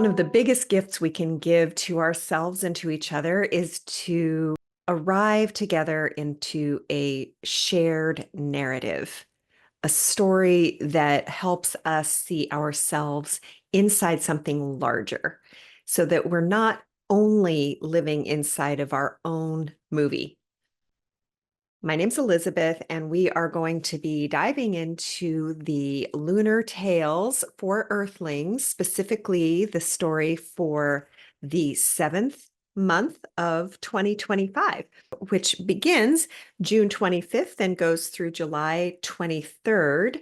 One of the biggest gifts we can give to ourselves and to each other is to arrive together into a shared narrative, a story that helps us see ourselves inside something larger so that we're not only living inside of our own movie. My name's Elizabeth, and we are going to be diving into the Lunar Tales for Earthlings, specifically the story for the 7th month of 2025, which begins June 25th and goes through July 23rd,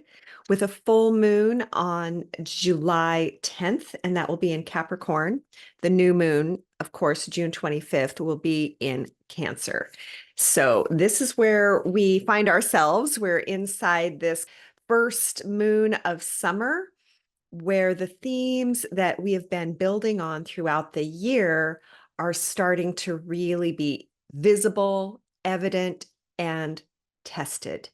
with a full moon on July 10th, and that will be in Capricorn. The new moon, of course, June 25th, will be in Cancer. So this is where we find ourselves. We're inside this first moon of summer, where the themes that we have been building on throughout the year are starting to really be visible, evident, and tested.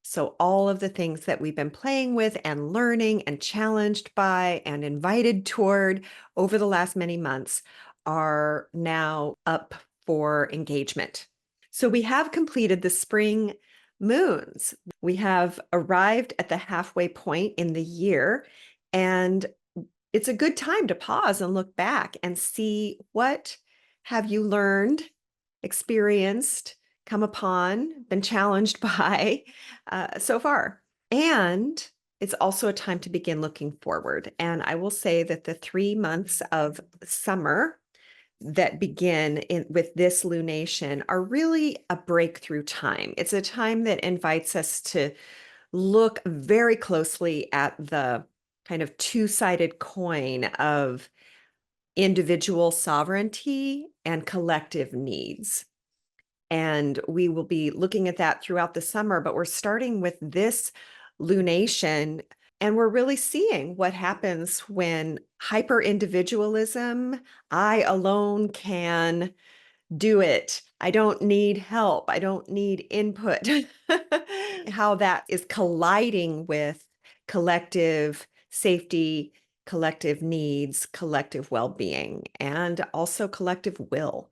So all of the things that we've been playing with and learning and challenged by and invited toward over the last many months are now up for engagement. So we have completed the spring moons. We have arrived at the halfway point in the year, and it's a good time to pause and look back and see what have you learned, experienced, come upon, been challenged by so far. And it's also a time to begin looking forward. And I will say that the 3 months of summer that begin with this lunation are really a breakthrough time. It's a time that invites us to look very closely at the kind of two-sided coin of individual sovereignty and collective needs. And we will be looking at that throughout the summer, but we're starting with this lunation, and we're really seeing what happens when hyper individualism, I alone can do it, I don't need help, I don't need input, how that is colliding with collective safety, collective needs, collective well-being, and also collective will.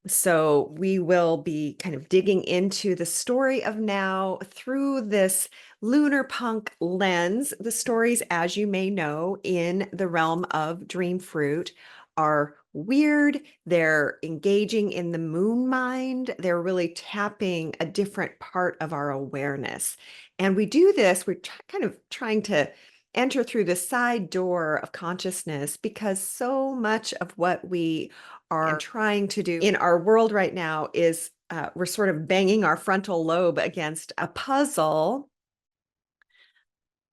So we will be kind of digging into the story of now through this Lunarpunk lens. The stories, as you may know, in the realm of Dreamfruit are weird. They're engaging in the moon mind. They're really tapping a different part of our awareness. And we do this, we're kind of trying to enter through the side door of consciousness, because so much of what we are trying to do in our world right now is we're sort of banging our frontal lobe against a puzzle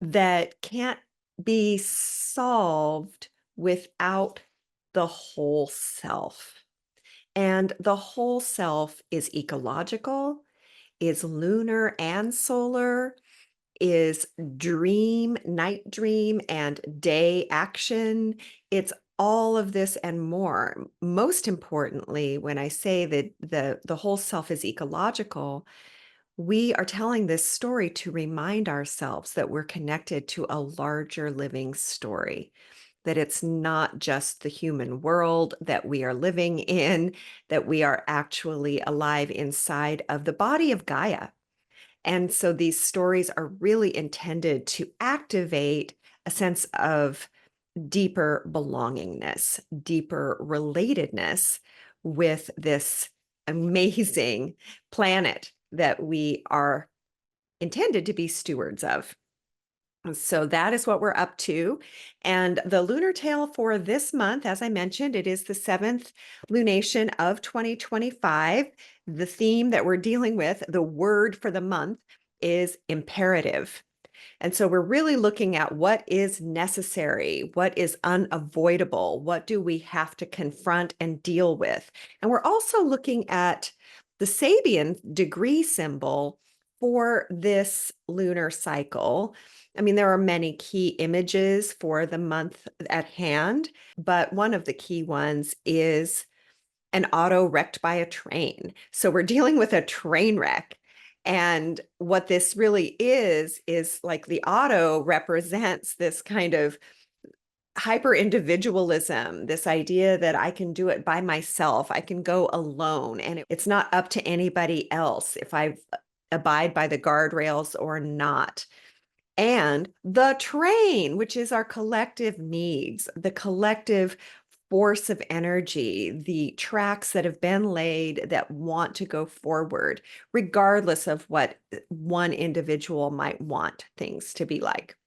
that can't be solved without the whole self. And the whole self is ecological, is lunar and solar, is dream, night dream, and day action. It's all of this and more. Most importantly, when I say that the whole self is ecological, we are telling this story to remind ourselves that we're connected to a larger living story, that it's not just the human world that we are living in, that we are actually alive inside of the body of Gaia. And so these stories are really intended to activate a sense of deeper belongingness, deeper relatedness with this amazing planet that we are intended to be stewards of. So that is what we're up to. And the Lunar Tale for this month, as I mentioned, it is the 7th lunation of 2025. The theme that we're dealing with, the word for the month, is imperative. And so we're really looking at what is necessary, what is unavoidable, what do we have to confront and deal with. And we're also looking at the Sabian degree symbol for this lunar cycle. I mean, there are many key images for the month at hand, but one of the key ones is an auto wrecked by a train. So we're dealing with a train wreck. And what this really is like the auto represents this kind of hyper individualism, this idea that I can do it by myself, I can go alone, and it's not up to anybody else if I abide by the guardrails or not. And the train, which is our collective needs, the collective force of energy, the tracks that have been laid that want to go forward, regardless of what one individual might want things to be like.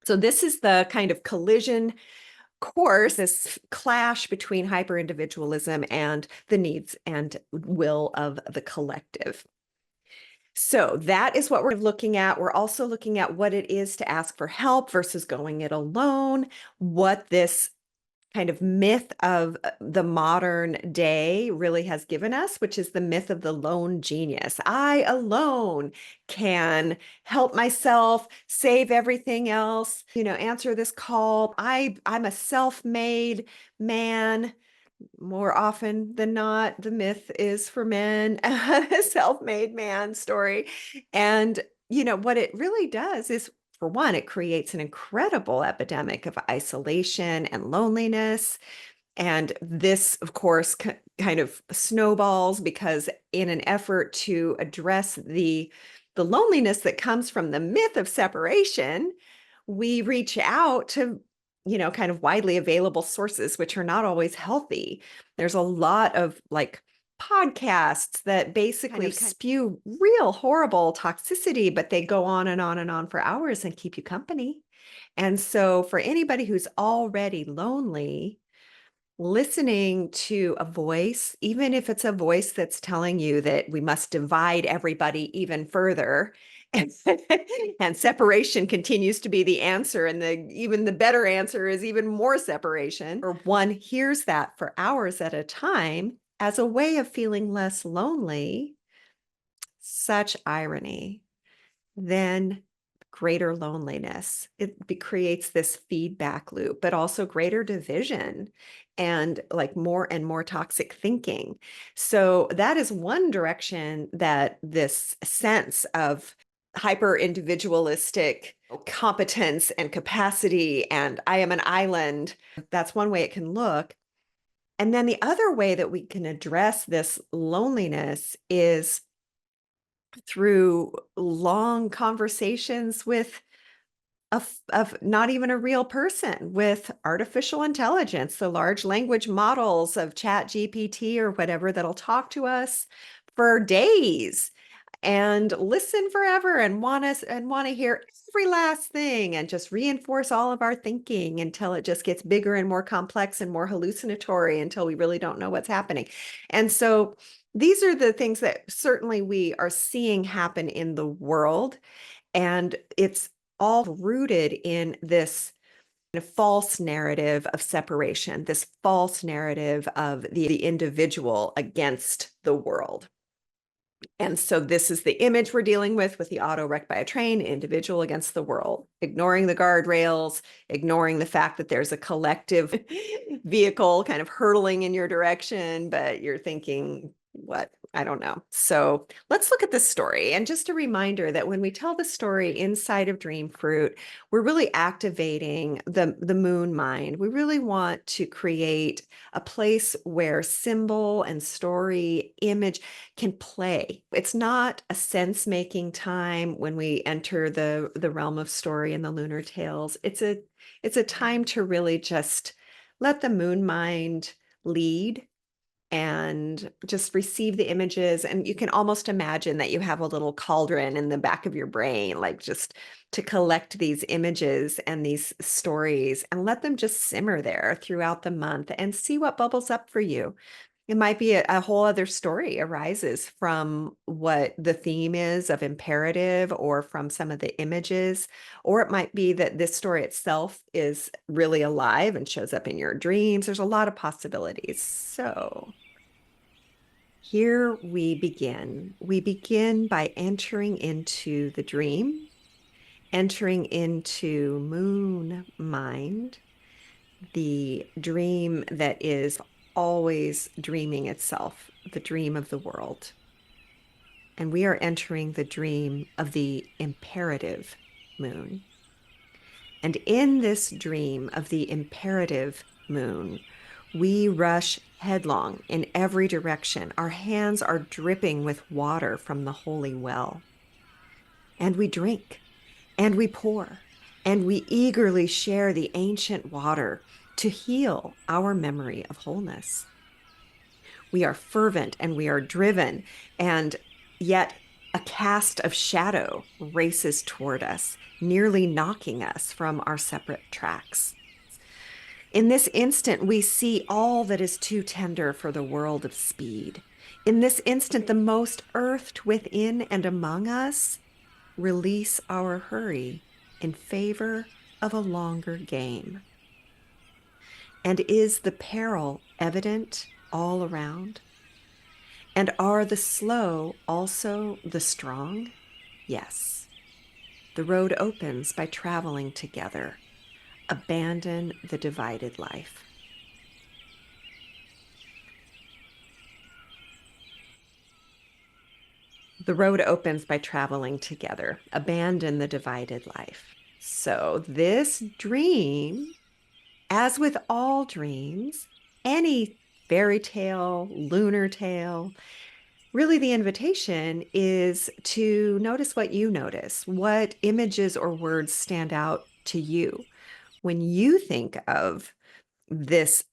So, this is the kind of collision course, this clash between hyper individualism and the needs and will of the collective. So that is what we're looking at. We're also looking at what it is to ask for help versus going it alone, what this kind of myth of the modern day really has given us, which is the myth of the lone genius. I alone can help myself, save everything else, answer this call. I'm a self-made man. More often than not, the myth is for men, a self-made man story. And, what it really does is, for one, it creates an incredible epidemic of isolation and loneliness. And this, of course, kind of snowballs because in an effort to address the loneliness that comes from the myth of separation, we reach out to, kind of widely available sources, which are not always healthy. There's a lot of like podcasts that basically spew real horrible toxicity, but they go on and on and on for hours and keep you company. And so for anybody who's already lonely, listening to a voice, even if it's a voice that's telling you that we must divide everybody even further, and, and separation continues to be the answer, and even the better answer is even more separation, or one hears that for hours at a time as a way of feeling less lonely, such irony. Then greater loneliness. It creates this feedback loop, but also greater division and like more and more toxic thinking. So that is one direction that this sense of hyper individualistic competence and capacity and I am an island, that's one way it can look. And then the other way that we can address this loneliness is through long conversations with of not even a real person, with artificial intelligence, the large language models of Chat GPT or whatever that'll talk to us for days and listen forever and want to hear every last thing and just reinforce all of our thinking until it just gets bigger and more complex and more hallucinatory until we really don't know what's happening. And so these are the things that certainly we are seeing happen in the world, and it's all rooted in this false narrative of separation, this false narrative of the individual against the world. And so this is the image we're dealing with the auto wrecked by a train, individual against the world, ignoring the guardrails, ignoring the fact that there's a collective vehicle kind of hurtling in your direction, but you're thinking, what? I don't know. So let's look at this story. And just a reminder that when we tell the story inside of Dreamfruit, we're really activating the moon mind. We really want to create a place where symbol and story, image can play. It's not a sense-making time when we enter the realm of story and the lunar tales. It's a time to really just let the moon mind lead and just receive the images. And you can almost imagine that you have a little cauldron in the back of your brain, like just to collect these images and these stories and let them just simmer there throughout the month and see what bubbles up for you. It might be a whole other story arises from what the theme is of imperative or from some of the images, or it might be that this story itself is really alive and shows up in your dreams. There's a lot of possibilities. So here we begin. We begin by entering into the dream, entering into moon mind, the dream that is always dreaming itself, the dream of the world. And we are entering the dream of the imperative moon. And in this dream of the imperative moon, we rush headlong in every direction. Our hands are dripping with water from the holy well. And we drink, and we pour, and we eagerly share the ancient water to heal our memory of wholeness. We are fervent and we are driven, and yet a cast of shadow races toward us, nearly knocking us from our separate tracks. In this instant, we see all that is too tender for the world of speed. In this instant, the most earthed within and among us release our hurry in favor of a longer game. And is the peril evident all around? And are the slow also the strong? Yes. The road opens by traveling together. Abandon the divided life. The road opens by traveling together. Abandon the divided life. So this dream, as with all dreams, any fairy tale, lunar tale, really the invitation is to notice what you notice. What images or words stand out to you when you think of this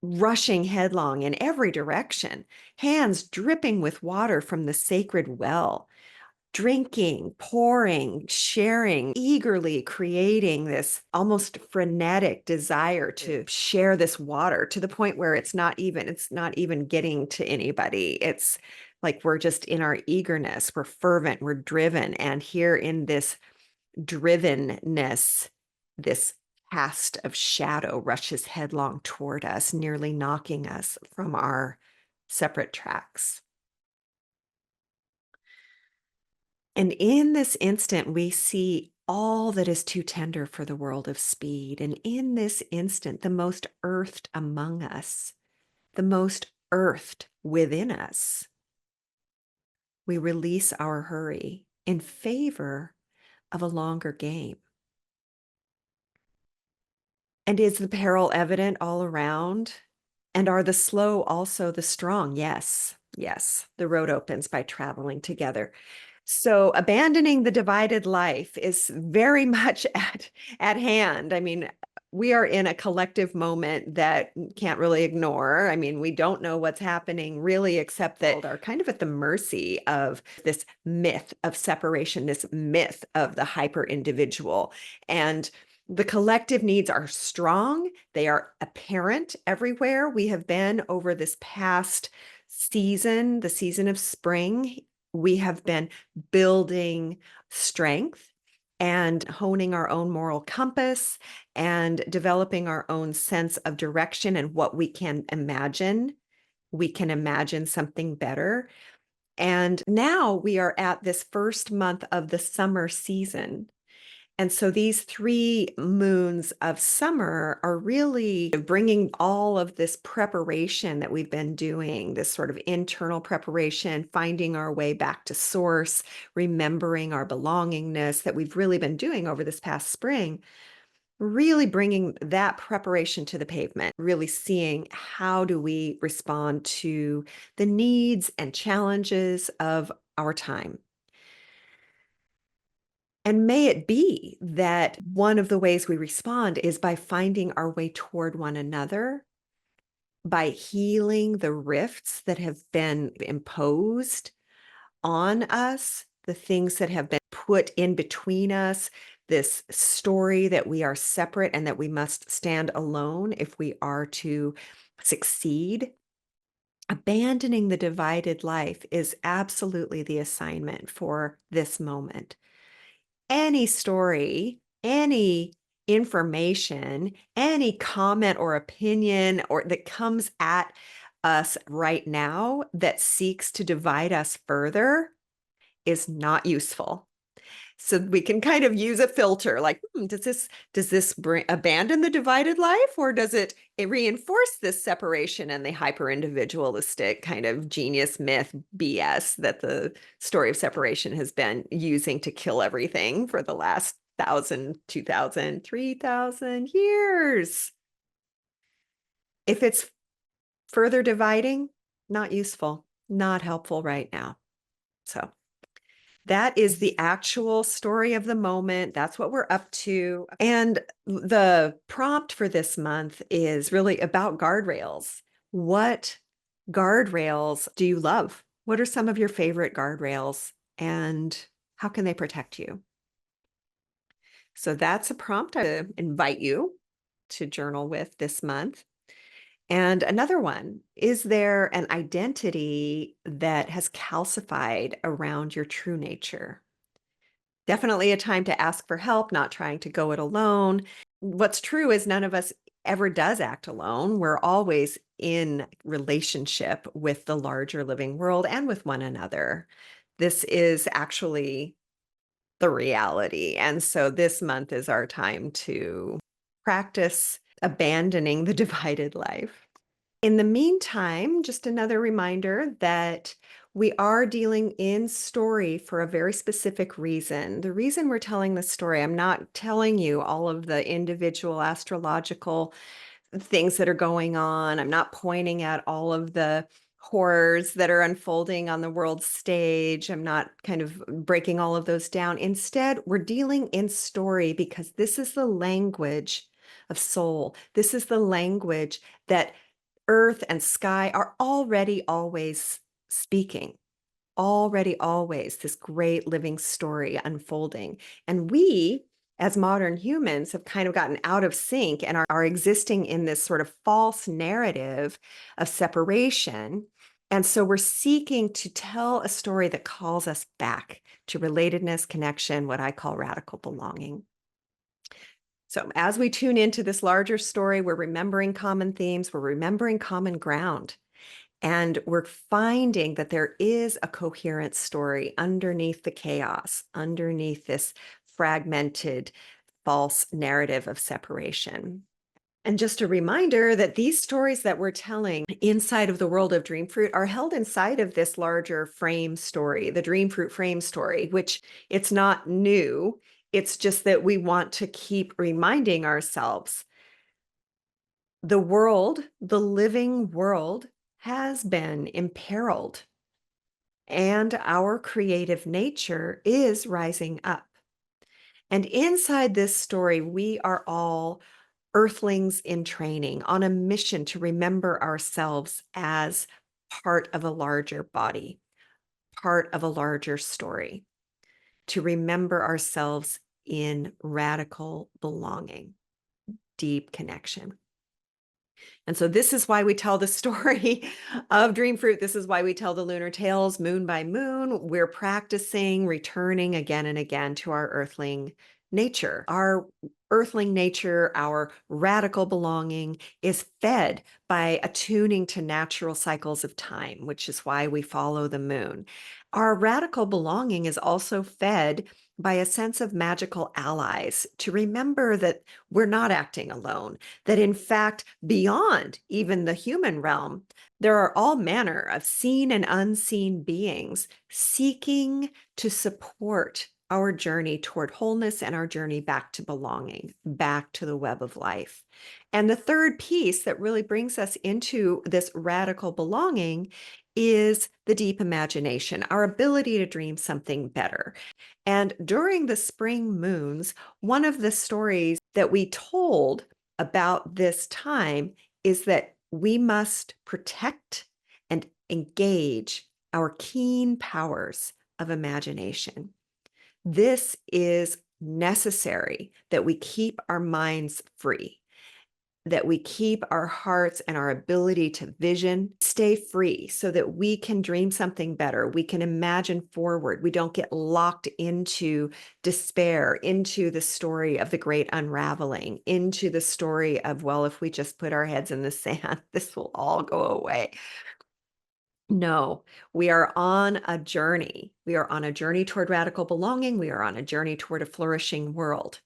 rushing headlong in every direction, hands dripping with water from the sacred well, drinking, pouring, sharing, eagerly creating this almost frenetic desire to share this water to the point where it's not even getting to anybody. It's like we're just in our eagerness, we're fervent, we're driven. And here in this drivenness, this cast of shadow rushes headlong toward us, nearly knocking us from our separate tracks. And in this instant, we see all that is too tender for the world of speed. And in this instant, the most earthed among us, the most earthed within us, we release our hurry in favor of a longer game. And is the peril evident all around? And are the slow also the strong? Yes, yes. The road opens by traveling together. So abandoning the divided life is very much at hand. I mean, we are in a collective moment that can't really ignore. I mean, we don't know what's happening really, except that are kind of at the mercy of this myth of separation, this myth of the hyper individual. And the collective needs are strong. They are apparent everywhere. We have been over this past season, the season of spring. We have been building strength and honing our own moral compass and developing our own sense of direction and what we can imagine. We can imagine something better. And now we are at this first month of the summer season. And so these 3 moons of summer are really bringing all of this preparation that we've been doing, this sort of internal preparation, finding our way back to source, remembering our belongingness that we've really been doing over this past spring, really bringing that preparation to the pavement, really seeing how do we respond to the needs and challenges of our time. And may it be that one of the ways we respond is by finding our way toward one another, by healing the rifts that have been imposed on us, the things that have been put in between us, this story that we are separate and that we must stand alone if we are to succeed. Abandoning the divided life is absolutely the assignment for this moment. Any story, any information, any comment or opinion or that comes at us right now that seeks to divide us further is not useful. So we can kind of use a filter like, does this abandon the divided life, or does it reinforce this separation and the hyper individualistic kind of genius myth BS that the story of separation has been using to kill everything for the last 1,000, 2,000, 3,000 years. If it's further dividing, not useful, not helpful right now. So that is the actual story of the moment. That's what we're up to. And the prompt for this month is really about guardrails. What guardrails do you love? What are some of your favorite guardrails and how can they protect you? So that's a prompt I invite you to journal with this month. And another one, is there an identity that has calcified around your true nature? Definitely a time to ask for help, not trying to go it alone. What's true is none of us ever does act alone. We're always in relationship with the larger living world and with one another. This is actually the reality. And so this month is our time to practice abandoning the divided life. In the meantime, just another reminder that we are dealing in story for a very specific reason. The reason we're telling the story, I'm not telling you all of the individual astrological things that are going on. I'm not pointing at all of the horrors that are unfolding on the world stage. I'm not kind of breaking all of those down. Instead, we're dealing in story because this is the language of soul. This is the language that earth and sky are already always speaking. Already always this great living story unfolding. And we, as modern humans, have kind of gotten out of sync and are existing in this sort of false narrative of separation. And so we're seeking to tell a story that calls us back to relatedness, connection, what I call radical belonging. So as we tune into this larger story, we're remembering common themes, we're remembering common ground. And we're finding that there is a coherent story underneath the chaos, underneath this fragmented, false narrative of separation. And just a reminder that these stories that we're telling inside of the world of Dreamfruit are held inside of this larger frame story, the Dreamfruit frame story, which it's not new. It's just that we want to keep reminding ourselves the world, the living world, has been imperiled, and our creative nature is rising up. And inside this story, we are all earthlings in training on a mission to remember ourselves as part of a larger body, part of a larger story, to remember ourselves in radical belonging, deep connection. And so this is why we tell the story of Dreamfruit. This is why we tell the Lunar Tales moon by moon. We're practicing returning again and again to our earthling nature. Our earthling nature, our radical belonging is fed by attuning to natural cycles of time, which is why we follow the moon. Our radical belonging is also fed by a sense of magical allies to remember that we're not acting alone, that in fact, beyond even the human realm, there are all manner of seen and unseen beings seeking to support our journey toward wholeness and our journey back to belonging, back to the web of life. And the third piece that really brings us into this radical belonging is the deep imagination, our ability to dream something better. And during the spring moons, one of the stories that we told about this time is that we must protect and engage our keen powers of imagination. This is necessary that we keep our minds free, that we keep our hearts and our ability to vision stay free so that we can dream something better. We can imagine forward. We don't get locked into despair, into the story of the great unraveling, into the story of, well, if we just put our heads in the sand, this will all go away. No, we are on a journey. We are on a journey toward radical belonging. We are on a journey toward a flourishing world.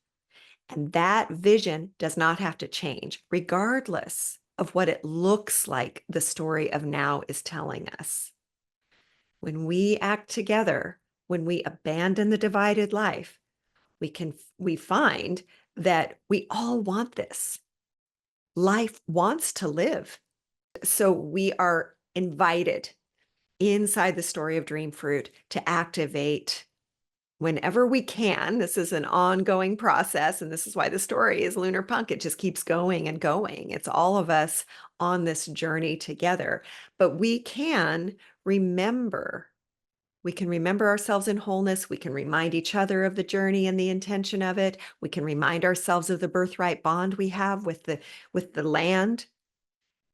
And that vision does not have to change, regardless of what it looks like the story of now is telling us. When we act together, when we abandon the divided life, we find that we all want this. Life wants to live. So we are invited inside the story of Dreamfruit to activate whenever we can. This is an ongoing process, and this is why the story is Lunarpunk. It just keeps going and going. It's all of us on this journey together. But we can remember. We can remember ourselves in wholeness. We can remind each other of the journey and the intention of it. We can remind ourselves of the birthright bond we have with the land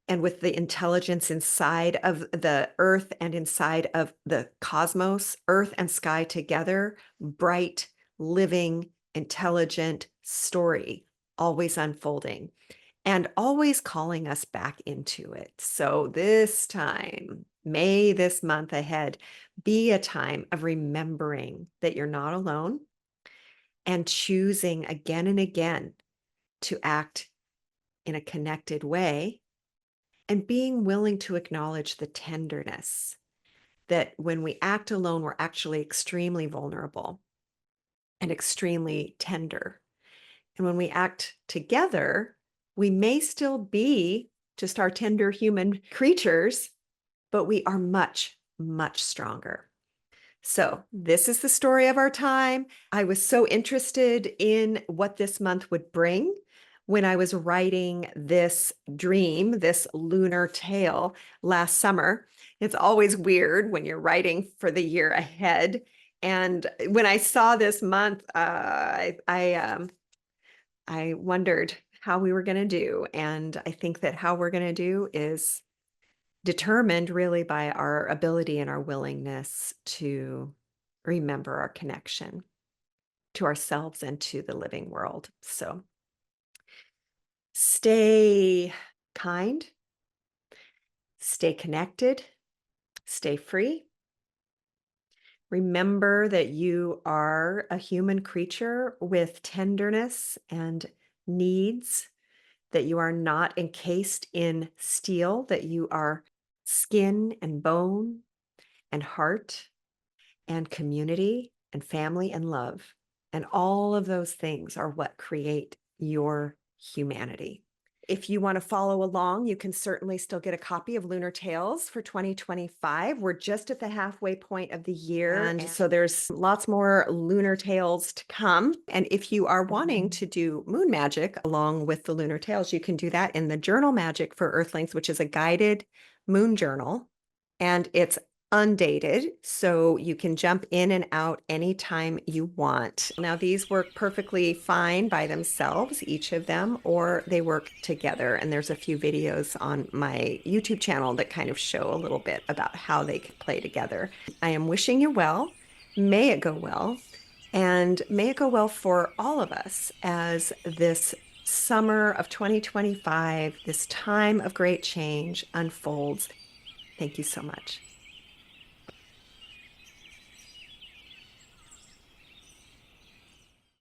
and with the intelligence inside of the earth and inside of the cosmos, earth and sky together, bright, living, intelligent story, always unfolding and always calling us back into it. So this time, may this month ahead be a time of remembering that you're not alone and choosing again and again to act in a connected way and being willing to acknowledge the tenderness that when we act alone, we're actually extremely vulnerable and extremely tender. And when we act together, we may still be just our tender human creatures, but we are much, much stronger. So this is the story of our time. I was so interested in what this month would bring when I was writing this dream, this lunar tale last summer. It's always weird when you're writing for the year ahead. And when I saw this month, I wondered how we were going to do. And I think that how we're going to do is determined really by our ability and our willingness to remember our connection to ourselves and to the living world. So stay kind, stay connected, stay free. Remember that you are a human creature with tenderness and needs, that you are not encased in steel, that you are skin and bone and heart and community and family and love. And all of those things are what create your humanity. If you want to follow along, you can certainly still get a copy of Lunar Tales for 2025. We're just at the halfway point of the year. And so there's lots more Lunar Tales to come. And if you are wanting to do moon magic along with the Lunar Tales, you can do that in the Journal Magic for Earthlings, which is a guided moon journal. And it's undated, so you can jump in and out anytime you want. Now, these work perfectly fine by themselves, each of them, or they work together. And there's a few videos on my YouTube channel that kind of show a little bit about how they can play together. I am wishing you well. May it go well. And may it go well for all of us as this summer of 2025, this time of great change unfolds. Thank you so much.